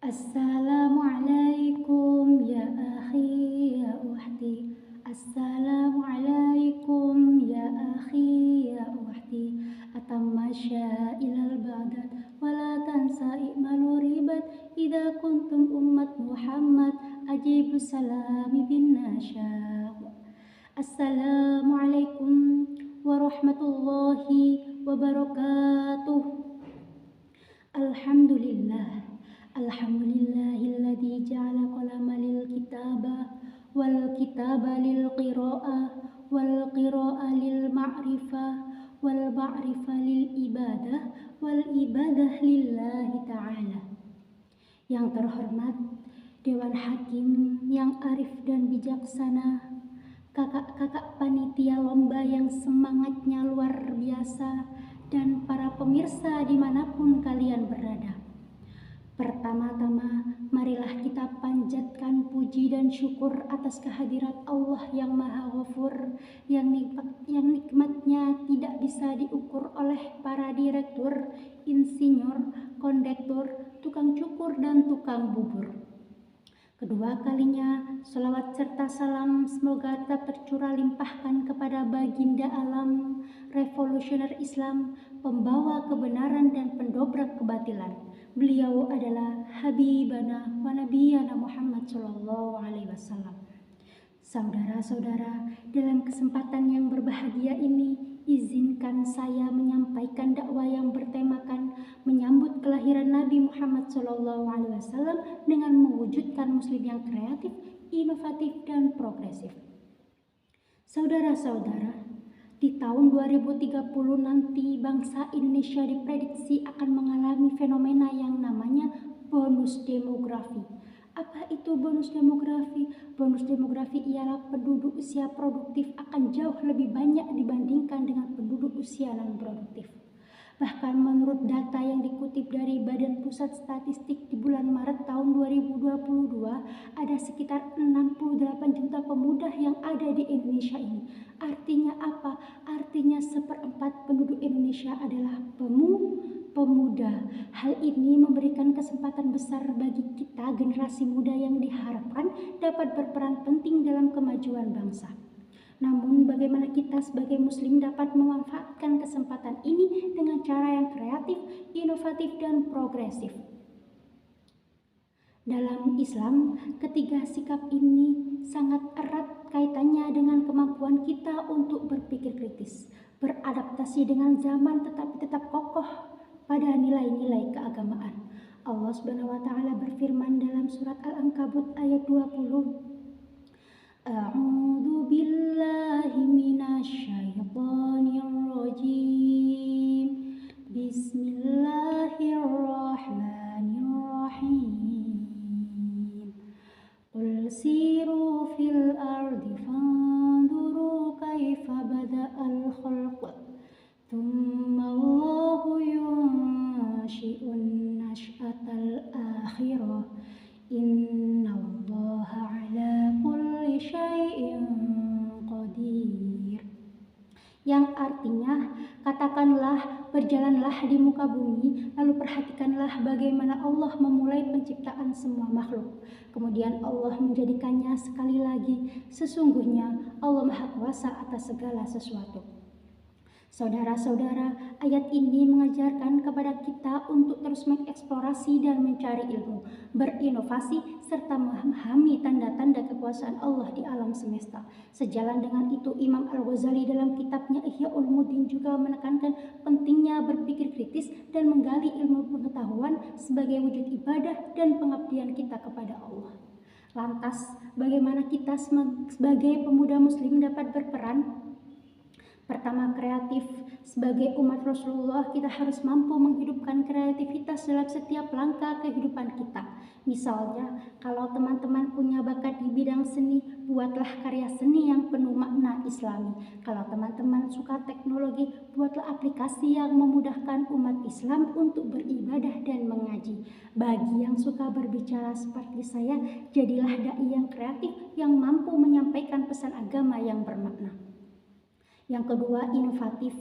Assalamualaikum ya akhi ya ukhti. Assalamualaikum ya akhi ya ukhti. Atamasya ilal badat wala tansa i'malu ribat. Idza kuntum ummat Muhammad ajibus salami bin nasyaq. Assalamualaikum warahmatullahi wabarakatuh. Alhamdulillahilladzi ja'ala qalama lil kitaba wal kitaba lil qira'ah wal qira'ah lil ma'rifah wal ma'rifah lil ibadah wal ibadah lillahi ta'ala. Yang terhormat Dewan Hakim yang arif dan bijaksana, kakak-kakak panitia lomba yang semangatnya luar biasa, dan para pemirsa dimanapun kalian berada. Pertama-tama, marilah kita panjatkan puji dan syukur atas kehadirat Allah yang Maha Ghafur, yang nikmatnya tidak bisa diukur oleh para direktur, insinyur, kondektur, tukang cukur, dan tukang bubur. Kedua kalinya, selawat serta salam semoga tetap tercurah limpahkan kepada baginda alam, revolusioner Islam, pembawa kebenaran dan pendobrak kebatilan. Beliau adalah Habibana wa Nabiyana Muhammad Sallallahu Alaihi Wasallam. Saudara-saudara, dalam kesempatan yang berbahagia ini, izinkan saya menyampaikan dakwah yang bertemakan menyambut kelahiran Nabi Muhammad SAW dengan mewujudkan Muslim yang kreatif, inovatif, dan progresif. Saudara-saudara, di tahun 2030 nanti bangsa Indonesia diprediksi akan mengalami fenomena yang namanya bonus demografi. Apa itu bonus demografi? Bonus demografi ialah penduduk usia produktif akan jauh lebih banyak dibandingkan dengan penduduk usia non-produktif. Bahkan menurut data yang dikutip dari Badan Pusat Statistik di bulan Maret tahun 2022, ada sekitar 68 juta pemuda yang ada di Indonesia ini. Artinya apa? Artinya 1/4 penduduk Indonesia adalah pemuda. Hal ini memberikan kesempatan besar bagi kita generasi muda yang diharapkan dapat berperan penting dalam kemajuan bangsa. Namun bagaimana kita sebagai muslim dapat memanfaatkan kesempatan ini dengan cara yang kreatif, inovatif, dan progresif? Dalam Islam, ketiga sikap ini sangat erat kaitannya dengan kemampuan kita untuk berpikir kritis, beradaptasi dengan zaman tetapi tetap kokoh pada nilai-nilai keagamaan. Allah Subhanahu wa taala berfirman dalam surat Al-Ankabut ayat 20, A'udzu billahi minasyaitonir rajim. Bismillahirrahmanirrahim. Qul siru fil ardi fanzuru kaifa bada'al khalq. Thumma Allahu yunshi'un nash'atal akhirah. Innallaha ala kulli syai'in qadir. Yang artinya, katakanlah, berjalanlah di muka bumi, lalu perhatikanlah bagaimana Allah memulai penciptaan semua makhluk. Kemudian Allah menjadikannya sekali lagi. Sesungguhnya Allah Maha Kuasa atas segala sesuatu. Saudara-saudara, ayat ini mengajarkan kepada kita untuk terus mengeksplorasi dan mencari ilmu, berinovasi, serta memahami tanda-tanda kekuasaan Allah di alam semesta. Sejalan dengan itu, Imam Al-Ghazali dalam kitabnya Ihya Ulumuddin juga menekankan pentingnya berpikir kritis dan menggali ilmu pengetahuan sebagai wujud ibadah dan pengabdian kita kepada Allah. Lantas, bagaimana kita sebagai pemuda muslim dapat berperan? Pertama, kreatif. Sebagai umat Rasulullah, kita harus mampu menghidupkan kreativitas dalam setiap langkah kehidupan kita. Misalnya, kalau teman-teman punya bakat di bidang seni, buatlah karya seni yang penuh makna Islami. Kalau teman-teman suka teknologi, buatlah aplikasi yang memudahkan umat Islam untuk beribadah dan mengaji. Bagi yang suka berbicara seperti saya, jadilah dai yang kreatif yang mampu menyampaikan pesan agama yang bermakna. Yang kedua, inovatif.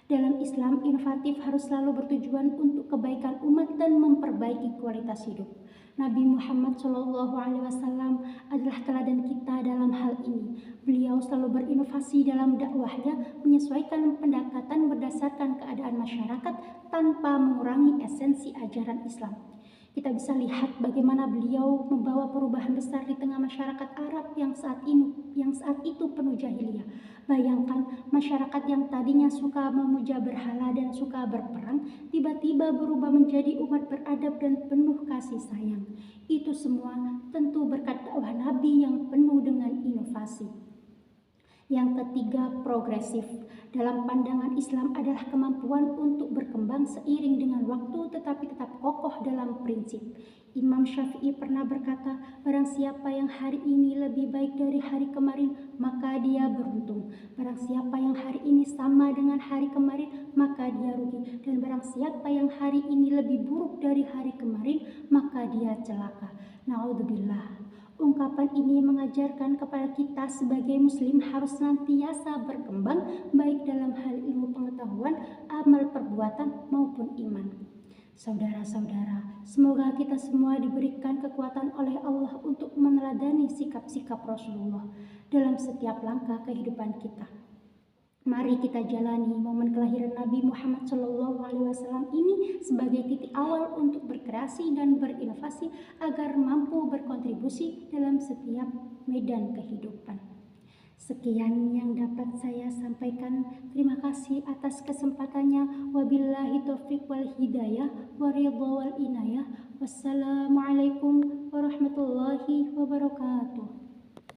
Dalam Islam, inovatif harus selalu bertujuan untuk kebaikan umat dan memperbaiki kualitas hidup. Nabi Muhammad SAW adalah teladan kita dalam hal ini. Beliau selalu berinovasi dalam dakwahnya, menyesuaikan pendekatan berdasarkan keadaan masyarakat tanpa mengurangi esensi ajaran Islam. Kita bisa lihat bagaimana beliau membawa perubahan besar di tengah masyarakat Arab yang saat itu penuh jahiliyah. Bayangkan masyarakat yang tadinya suka memuja berhala dan suka berperang, tiba-tiba berubah menjadi umat beradab dan penuh kasih sayang. Itu semua tentu berkat dakwah Nabi yang penuh dengan inovasi. Yang ketiga, progresif. Dalam pandangan Islam adalah kemampuan untuk berkembang seiring dengan waktu tetapi tetap kokoh dalam prinsip. Imam Syafi'i pernah berkata, barang siapa yang hari ini lebih baik dari hari kemarin, maka dia beruntung. Barang siapa yang hari ini sama dengan hari kemarin, maka dia rugi. Dan barang siapa yang hari ini lebih buruk dari hari kemarin, maka dia celaka. Na'udzubillah. Ungkapan ini mengajarkan kepada kita sebagai muslim harus senantiasa berkembang baik dalam hal ilmu pengetahuan, amal perbuatan maupun iman. Saudara-saudara, semoga kita semua diberikan kekuatan oleh Allah untuk meneladani sikap-sikap Rasulullah dalam setiap langkah kehidupan kita. Mari kita jalani momen kelahiran Nabi Muhammad SAW ini sebagai titik awal untuk berkreasi dan berinovasi agar mampu berkontribusi dalam setiap medan kehidupan. Sekian yang dapat saya sampaikan. Terima kasih atas kesempatannya. Wabillahi taufiq wal hidayah wa ridha wal inayah. Wassalamualaikum warahmatullahi wabarakatuh.